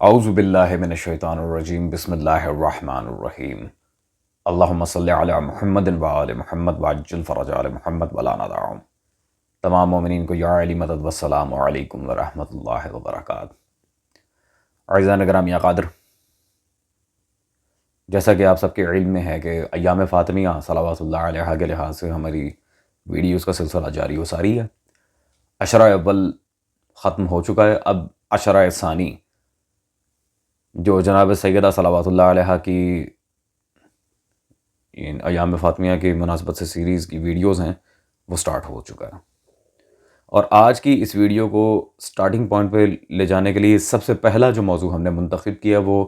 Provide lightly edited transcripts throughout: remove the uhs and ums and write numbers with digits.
اعوذ باللہ من الشیطان الرجیم بسم اللہ الرحمن الرحیم اللہم صلی علی محمد وآل محمد وعجل فرج آل محمد ولا ندعهم۔ تمام مومنین کو یا علی مدد والسلام علیکم ورحمۃ اللہ وبرکاتہ۔ عزیزان گرامی اقادر، جیسا کہ آپ سب کے علم میں ہے کہ ایام فاطمیہ صلوات اللہ علیہ کے لحاظ سے ہماری ویڈیوز کا سلسلہ جاری و ساری ہے۔ عشرہ اول ختم ہو چکا ہے، اب عشرہ ثانی جو جناب سیدہ صلوات اللہ علیہ کی ایام فاطمیہ کی مناسبت سے سیریز کی ویڈیوز ہیں وہ سٹارٹ ہو چکا ہے، اور آج کی اس ویڈیو کو سٹارٹنگ پوائنٹ پہ لے جانے کے لیے سب سے پہلا جو موضوع ہم نے منتخب کیا وہ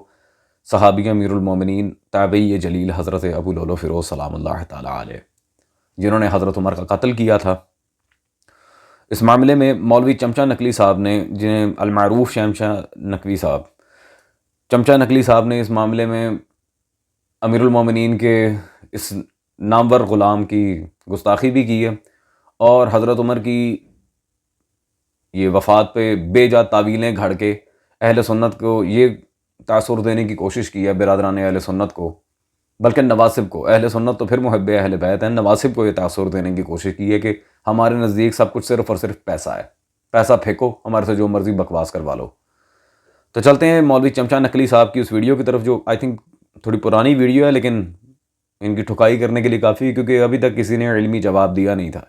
صحابی امیر المومنین تابعی جلیل حضرت ابو لولو فیروز سلام اللہ تعالیٰ علیہ، جنہوں نے حضرت عمر کا قتل کیا تھا۔ اس معاملے میں مولوی چمچہ نقوی صاحب نے، جنہیں المعروف شمشہ نقوی صاحب، چمچہ نقوی صاحب نے اس معاملے میں امیر المومنین کے اس نامور غلام کی گستاخی بھی کی ہے، اور حضرت عمر کی یہ وفات پہ بے جا تعویلیں گھڑ کے اہل سنت کو یہ تاثر دینے کی کوشش کی ہے، برادران اہل سنت کو، بلکہ نواسب کو، اہل سنت تو پھر محب اہل بیت ہیں، نواسب کو یہ تاثر دینے کی کوشش کی ہے کہ ہمارے نزدیک سب کچھ صرف اور صرف پیسہ ہے، پیسہ پھینکو، ہمارے سے جو مرضی بکواس کروا لو۔ تو چلتے ہیں مولوی چمچہ نقوی صاحب کی اس ویڈیو کی طرف، جو آئی تھنک تھوڑی پرانی ویڈیو ہے لیکن ان کی ٹھکائی کرنے کے لیے کافی ہے، کیونکہ ابھی تک کسی نے علمی جواب دیا نہیں تھا۔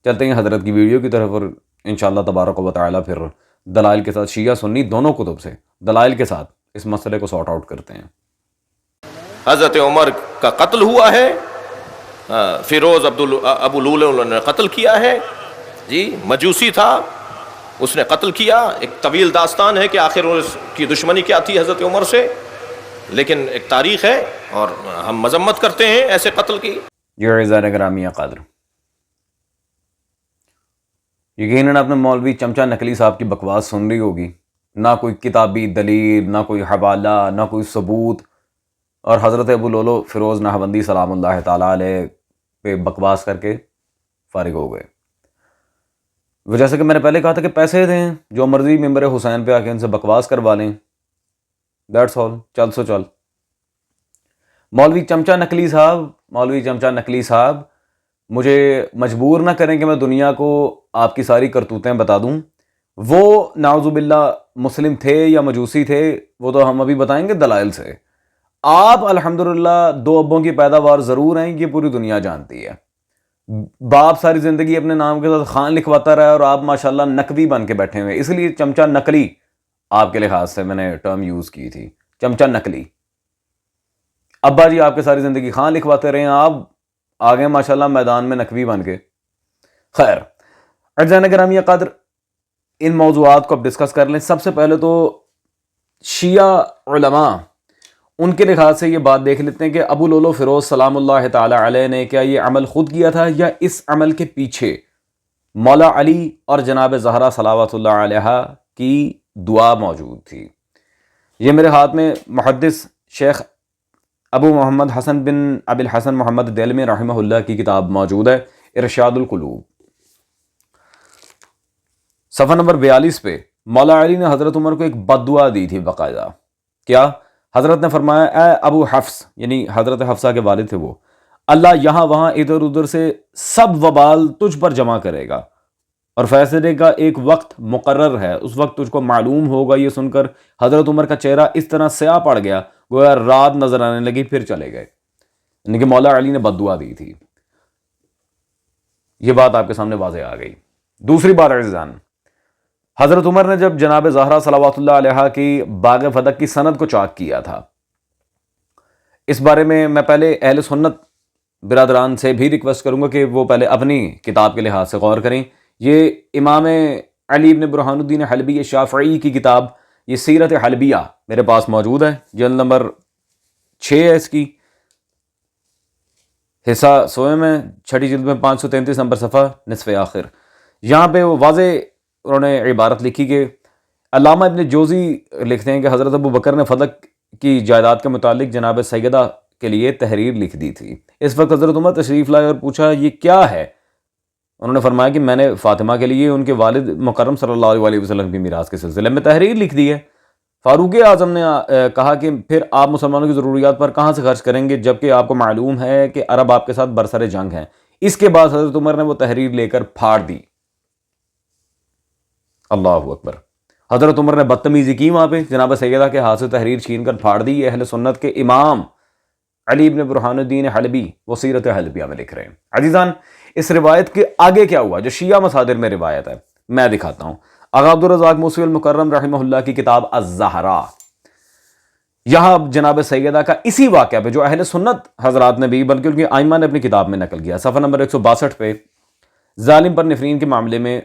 چلتے ہیں حضرت کی ویڈیو کی طرف، اور انشاءاللہ تبارک و تعالیٰ پھر دلائل کے ساتھ، شیعہ سنی دونوں کتب سے دلائل کے ساتھ اس مسئلے کو سارٹ آؤٹ کرتے ہیں۔ حضرت عمر کا قتل ہوا ہے، فیروز ابو لولو نے قتل کیا ہے، جی مجوسی تھا، اس نے قتل کیا۔ ایک طویل داستان ہے کہ آخر اس کی دشمنی کیا تھی حضرت عمر سے، لیکن ایک تاریخ ہے اور ہم مذمت کرتے ہیں ایسے قتل کی۔ یہ عزیزان گرامی قادر، یقیناً آپ نے مولوی چمچہ نقوی صاحب کی بکواس سن رہی ہوگی، نہ کوئی کتابی دلیل، نہ کوئی حوالہ، نہ کوئی ثبوت، اور حضرت ابو لولو فیروز نہاوندی سلام اللہ تعالیٰ علیہ پہ بکواس کر کے فارغ ہو گئے۔ وہ جیسے کہ میں نے پہلے کہا تھا کہ پیسے دیں، جو مرضی ممبر حسین پہ آ کے ان سے بکواس کروا لیں، دیٹس آل، چل سو چل۔ مولوی چمچہ نقوی صاحب مجھے مجبور نہ کریں کہ میں دنیا کو آپ کی ساری کرتوتیں بتا دوں۔ وہ نعوذ باللہ مسلم تھے یا مجوسی تھے، وہ تو ہم ابھی بتائیں گے دلائل سے۔ آپ الحمدللہ دو ابوں کی پیداوار ضرور ہیں، یہ پوری دنیا جانتی ہے۔ باپ ساری زندگی اپنے نام کے ساتھ خان لکھواتا رہا، اور آپ ماشاءاللہ نقوی بن کے بیٹھے ہوئے، اس لیے چمچہ نقلی آپ کے لحاظ سے میں نے ٹرم یوز کی تھی، چمچہ نقلی۔ ابا جی آپ کے ساری زندگی خان لکھواتے رہے ہیں، آپ آگے ماشاءاللہ میدان میں نقوی بن کے۔ خیر، عزیزان گرامی قدر، ان موضوعات کو اب ڈسکس کر لیں۔ سب سے پہلے تو شیعہ علماء، ان کے لحاظ سے یہ بات دیکھ لیتے ہیں کہ ابو لولو فیروز سلام اللہ تعالی علیہ نے کیا یہ عمل خود کیا تھا، یا اس عمل کے پیچھے مولا علی اور جناب زہرا صلوات اللہ علیہ کی دعا موجود تھی۔ یہ میرے ہاتھ میں محدث شیخ ابو محمد حسن بن ابی الحسن محمد دیلمی رحمہ اللہ کی کتاب موجود ہے، ارشاد القلوب، صفحہ نمبر 42 پہ مولا علی نے حضرت عمر کو ایک بد دعا دی تھی باقاعدہ۔ کیا؟ حضرت نے فرمایا، اے ابو حفص، یعنی حضرت حفصہ کے والد تھے وہ، اللہ یہاں وہاں ادھر ادھر سے سب وبال تجھ پر جمع کرے گا، اور فیصلے کا ایک وقت مقرر ہے، اس وقت تجھ کو معلوم ہوگا۔ یہ سن کر حضرت عمر کا چہرہ اس طرح سیاہ پڑ گیا گویا رات نظر آنے لگی، پھر چلے گئے۔ یعنی کہ مولا علی نے بد دعا دی تھی۔ یہ بات آپ کے سامنے واضح آ گئی۔ دوسری بات عزیزان، حضرت عمر نے جب جناب زہرا صلوات اللہ علیہ کی باغ فتح کی سند کو چاک کیا تھا، اس بارے میں پہلے اہل سنت برادران سے بھی ریکویسٹ کروں گا کہ وہ پہلے اپنی کتاب کے لحاظ سے غور کریں۔ یہ امام علی بن برہان الدین حلبی شافعی کی کتاب، یہ سیرت حلبیہ میرے پاس موجود ہے، جلد نمبر 6 ہے اس کی، حصہ سوئے میں، چھٹی جلد میں 533 نمبر صفحہ نصف آخر۔ یہاں پہ وہ واضح انہوں نے عبارت لکھی کہ علامہ ابن جوزی لکھتے ہیں کہ حضرت ابو بکر نے فتح کی جائیداد کے متعلق جناب سیدہ کے لیے تحریر لکھ دی تھی۔ اس وقت حضرت عمر تشریف لائے اور پوچھا یہ کیا ہے؟ انہوں نے فرمایا کہ میں نے فاطمہ کے لیے ان کے والد مکرم صلی اللہ علیہ وسلم کی میراث کے سلسلے میں تحریر لکھ دی ہے۔ فاروق اعظم نے کہا کہ پھر آپ مسلمانوں کی ضروریات پر کہاں سے خرچ کریں گے جبکہ آپ کو معلوم ہے کہ عرب آپ کے ساتھ برسر جنگ ہیں. اس کے بعد حضرت عمر نے وہ تحریر لے کر پھاڑ دی. اللہ اکبر. حضرت عمر نے بدتمیزی کی وہاں پہ, جناب سیدہ کے ہاتھ سے تحریر چھین کر پھاڑ دی. یہ اہل سنت کے امام علی بن برہان الدین حلبی وہ سیرت حلبیہ میں لکھ رہے ہیں. عزیزان, اس روایت کے آگے کیا ہوا جو شیعہ مصادر میں روایت ہے میں دکھاتا ہوں. آغا عبدالرزاق موصلی المکرم رحمہ اللہ کی کتاب الزہرا, یہاں جناب سیدہ کا اسی واقعہ پہ جو اہل سنت حضرات نے بھی بلکہ ان کی ائمہ نے اپنی کتاب میں نقل کیا, صفحہ نمبر 162 پہ ظالم پر نفرین کے معاملے میں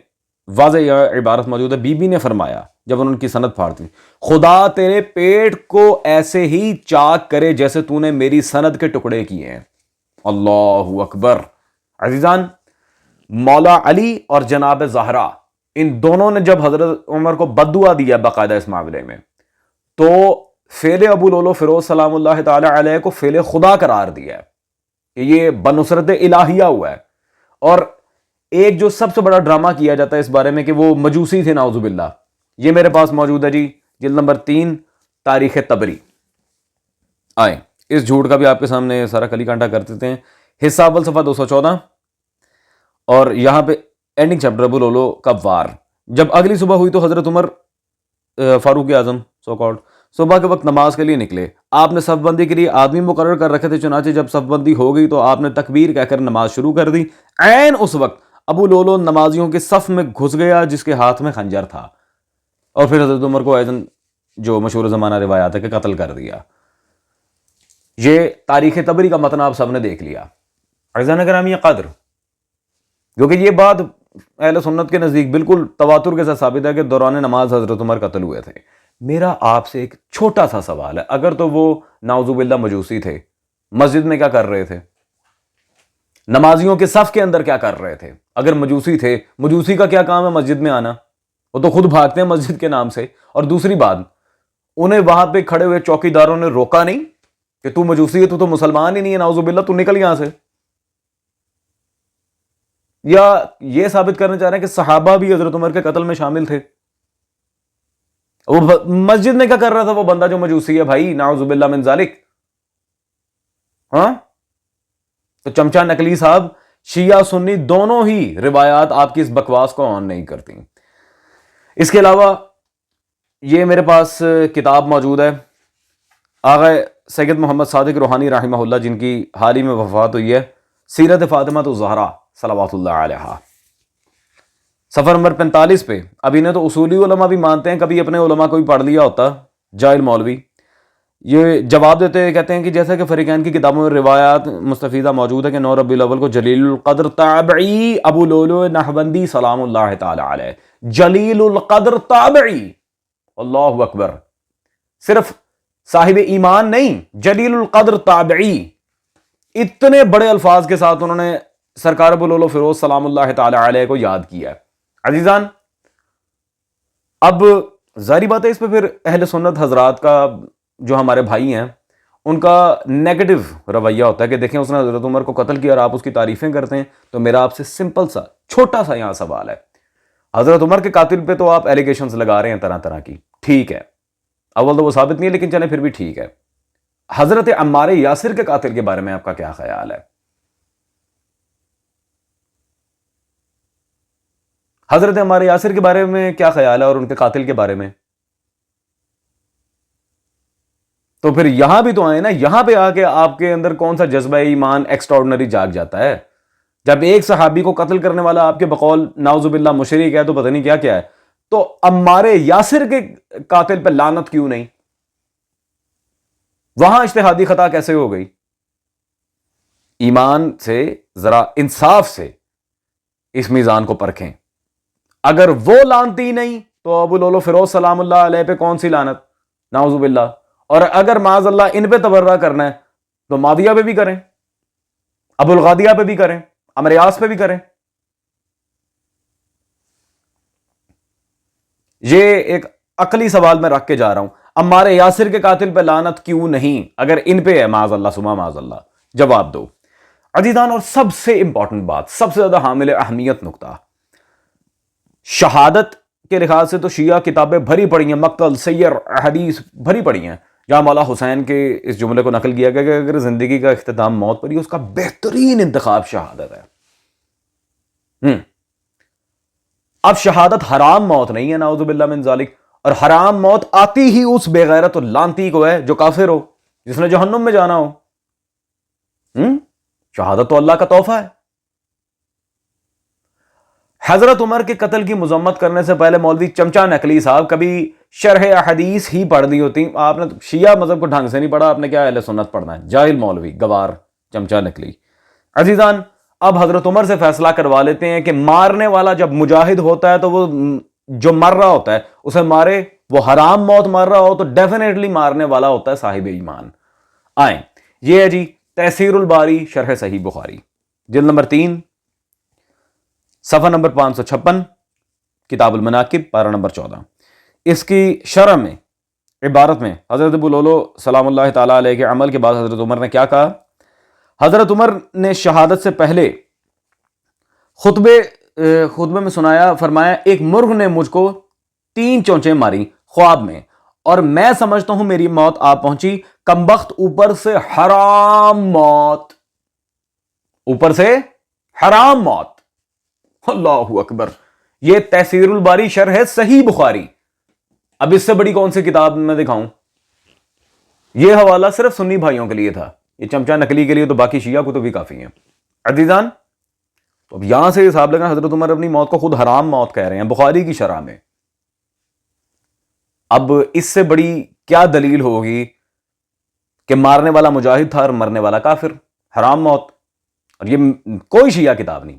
واضح یہ عبارت موجود ہے. بی بی نے فرمایا جب انہوں نے کی سند پھاڑتی, خدا تیرے پیٹ کو ایسے ہی چاک کرے جیسے تو نے میری سند کے ٹکڑے کیے ہیں. اللہ اکبر. عزیزان, مولا علی اور جناب زہرا ان دونوں نے جب حضرت عمر کو بددعا دیا باقاعدہ اس معاملے میں, تو فعل ابو لولو فیروز سلام اللہ تعالی علیہ کو فعل خدا قرار دیا ہے. یہ بنصرت الہیہ ہوا ہے. اور ایک جو سب سے بڑا ڈرامہ کیا جاتا ہے اس بارے میں کہ وہ مجوسی تھے نعوذ باللہ, یہ میرے پاس موجود ہے جی, جلد نمبر 3 تاریخ تبری. آئیں اس جھوٹ کا بھی آپ کے سامنے سارا کلی کانٹا کر دیتے ہیں. حصہ اول صفحہ 214 اور یہاں پہ اینڈنگ چیپٹر ابو لولو کا وار. جب اگلی صبح ہوئی تو حضرت عمر فاروق اعظم سو کالڈ صبح کے وقت نماز کے لیے نکلے. آپ نے صف بندی کے لیے آدمی مقرر کر رکھے تھے, چنانچہ جب صف بندی ہو گئی تو آپ نے تکبیر کہہ کر نماز شروع کر دی. عین اس وقت ابو لولو نمازیوں کے صف میں گھس گیا جس کے ہاتھ میں خنجر تھا, اور پھر حضرت عمر کو ایزن جو مشہور زمانہ روایات ہے کہ قتل کر دیا. یہ تاریخ تبری کا متن آپ سب نے دیکھ لیا. عزیزان گرامی قدر, کیونکہ یہ بات اہل سنت کے نزدیک بالکل تواتر کے ساتھ ثابت ہے کہ دوران نماز حضرت عمر قتل ہوئے تھے. میرا آپ سے ایک چھوٹا سا سوال ہے, اگر تو وہ نعوذ باللہ مجوسی تھے, مسجد میں کیا کر رہے تھے؟ نمازیوں کے صف کے اندر کیا کر رہے تھے؟ اگر مجوسی تھے, مجوسی کا کیا کام ہے مسجد میں آنا؟ وہ تو خود بھاگتے ہیں مسجد کے نام سے. اور دوسری بات, انہیں وہاں پہ کھڑے ہوئے چوکی داروں نے روکا نہیں کہ تو مجوسی ہے, تو مسلمان ہی نہیں ہے, نعوذ باللہ تو نکل یہاں سے. یا یہ ثابت کرنا چاہ رہے ہیں کہ صحابہ بھی حضرت عمر کے قتل میں شامل تھے؟ وہ مسجد میں کیا کر رہا تھا وہ بندہ جو مجوسی ہے بھائی, نعوذ باللہ من ذالک. ہاں تو چمچا نکلی صاحب, شیعہ سنی دونوں ہی روایات آپ کی اس بکواس کو آن نہیں کرتی. اس کے علاوہ یہ میرے پاس کتاب موجود ہے آغا سید محمد صادق روحانی رحمہ اللہ, جن کی حال ہی میں وفات ہوئی ہے, سیرت فاطمہ الزہرا صلوات اللہ علیہا, صفحہ نمبر 45 پہ. اب انہیں تو اصولی علماء بھی مانتے ہیں, کبھی اپنے علماء کو بھی پڑھ لیا ہوتا جاہل مولوی. یہ جواب دیتے ہیں, کہتے ہیں کہ جیسا کہ فریقین کی کتابوں میں روایات مستفیضہ موجود ہے کہ 9 ربیع الاول کو جلیل القدر تابعی ابو لولو نہوندی سلام اللہ تعالی علیہ, جلیل القدر تابعی, اللہ اکبر, صرف صاحب ایمان نہیں, جلیل القدر تابعی. اتنے بڑے الفاظ کے ساتھ انہوں نے سرکار ابو لولو فیروز سلام اللہ تعالی علیہ کو یاد کیا ہے. عزیزان, اب ظاہری بات ہے اس پہ پھر اہل سنت حضرات کا جو ہمارے بھائی ہیں ان کا نیگیٹو رویہ ہوتا ہے کہ دیکھیں اس نے حضرت عمر کو قتل کیا اور آپ اس کی تعریفیں کرتے ہیں. تو میرا آپ سے سمپل سا چھوٹا سا یہاں سوال ہے, حضرت عمر کے قاتل پہ تو آپ ایلیگیشنز لگا رہے ہیں طرح طرح کی, ٹھیک ہے, اول تو وہ ثابت نہیں ہے لیکن چلیں پھر بھی ٹھیک ہے. حضرت عمار یاسر کے قاتل کے بارے میں آپ کا کیا خیال ہے؟ حضرت عمار یاسر کے بارے میں کیا خیال ہے اور ان کے قاتل کے بارے میں؟ تو پھر یہاں بھی تو آئے نا, یہاں پہ آ کے آپ کے اندر کون سا جذبہ ایمان ایکسٹراڈنری جاگ جاتا ہے؟ جب ایک صحابی کو قتل کرنے والا آپ کے بقول نعوذ باللہ مشرک ہے تو پتہ نہیں کیا کیا ہے, تو عمار یاسر کے قاتل پہ لعنت کیوں نہیں؟ وہاں اجتہادی خطا کیسے ہو گئی؟ ایمان سے ذرا انصاف سے اس میزان کو پرکھیں. اگر وہ لعنتی نہیں تو ابو لولو فیروز سلام اللہ علیہ پہ کون سی لعنت, نعوذ باللہ. اور اگر معاذ اللہ ان پہ تبرہ کرنا ہے تو معاویہ پہ بھی کریں, ابو الغادیہ پہ بھی کریں, عمر یاس پہ بھی کریں. یہ ایک عقلی سوال میں رکھ کے جا رہا ہوں, عمار یاسر کے قاتل پہ لعنت کیوں نہیں اگر ان پہ ہے معاذ اللہ سما معاذ اللہ؟ جواب دو. عزیزان, اور سب سے امپورٹنٹ بات, سب سے زیادہ حامل اہمیت نقطہ, شہادت کے لحاظ سے تو شیعہ کتابیں بھری پڑی ہیں، مقتل، سیر، حدیث بھری پڑی ہیں، جہاں مولا حسین کے اس جملے کو نقل کیا گیا کہ اگر زندگی کا اختتام موت پر ہی، اس کا بہترین انتخاب شہادت ہے۔ اب شہادت حرام موت نہیں ہے، نعوذ باللہ من ذالک، اور حرام موت آتی ہی اس بے غیرت و لانتی کو ہے جو کافر ہو، جس نے جہنم میں جانا ہو۔ شہادت تو اللہ کا تحفہ ہے۔ حضرت عمر کے قتل کی مذمت کرنے سے پہلے مولوی چمچا نقلی صاحب کبھی شرح احادیث ہی پڑھ دی ہوتی، آپ نے شیعہ مذہب کو ڈھنگ سے نہیں پڑھا، آپ نے کیا اہل سنت پڑھنا ہے، جاہل مولوی، گوار چمچا نقلی۔ عزیزان، اب حضرت عمر سے فیصلہ کروا لیتے ہیں کہ مارنے والا جب مجاہد ہوتا ہے تو وہ جو مر رہا ہوتا ہے اسے مارے، وہ حرام موت مر رہا ہو تو ڈیفینیٹلی مارنے والا ہوتا ہے صاحب ایمان۔ آئیں، یہ ہے جی تیسیر الباری شرح صحیح بخاری، جلد نمبر 3، صفحہ نمبر 556، کتاب المناقب، پارہ نمبر 14۔ اس کی شرح میں، عبارت میں، حضرت ابو لولو سلام اللہ تعالیٰ علیہ کے عمل کے بعد حضرت عمر نے کیا کہا؟ حضرت عمر نے شہادت سے پہلے خطبے میں سنایا، فرمایا ایک مرغ نے مجھ کو 3 چونچیں ماری خواب میں، اور میں سمجھتا ہوں میری موت آ پہنچی، کمبخت اوپر سے حرام موت، اوپر سے حرام موت۔ اللہ اکبر، یہ تیسیر الباری شرح صحیح بخاری۔ اب اس سے بڑی کون سی کتاب میں دکھاؤں؟ یہ حوالہ صرف سنی بھائیوں کے لیے تھا، یہ چمچا نقلی کے لیے تو باقی شیعہ کو تو بھی کافی ہیں۔ عزیزان، تو اب یہاں سے حساب لگا حضرت عمر اپنی موت کو خود حرام موت کہہ رہے ہیں بخاری کی شرح میں۔ اب اس سے بڑی کیا دلیل ہوگی کہ مارنے والا مجاہد تھا اور مرنے والا کافر، حرام موت، اور یہ کوئی شیعہ کتاب نہیں،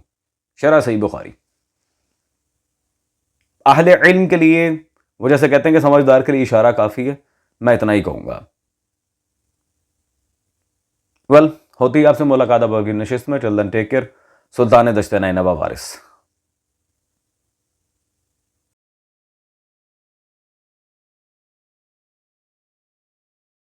شرح صحیح بخاری۔ اہل علم کے لیے، وہ جیسے کہتے ہیں کہ سمجھدار کے لیے اشارہ کافی ہے، میں اتنا ہی کہوں گا۔ ہوتی ہے آپ سے ملاقات اب اگلی نشست میں، ٹل دین ٹیک کیئر۔ سلطان دشت نینوا وارث۔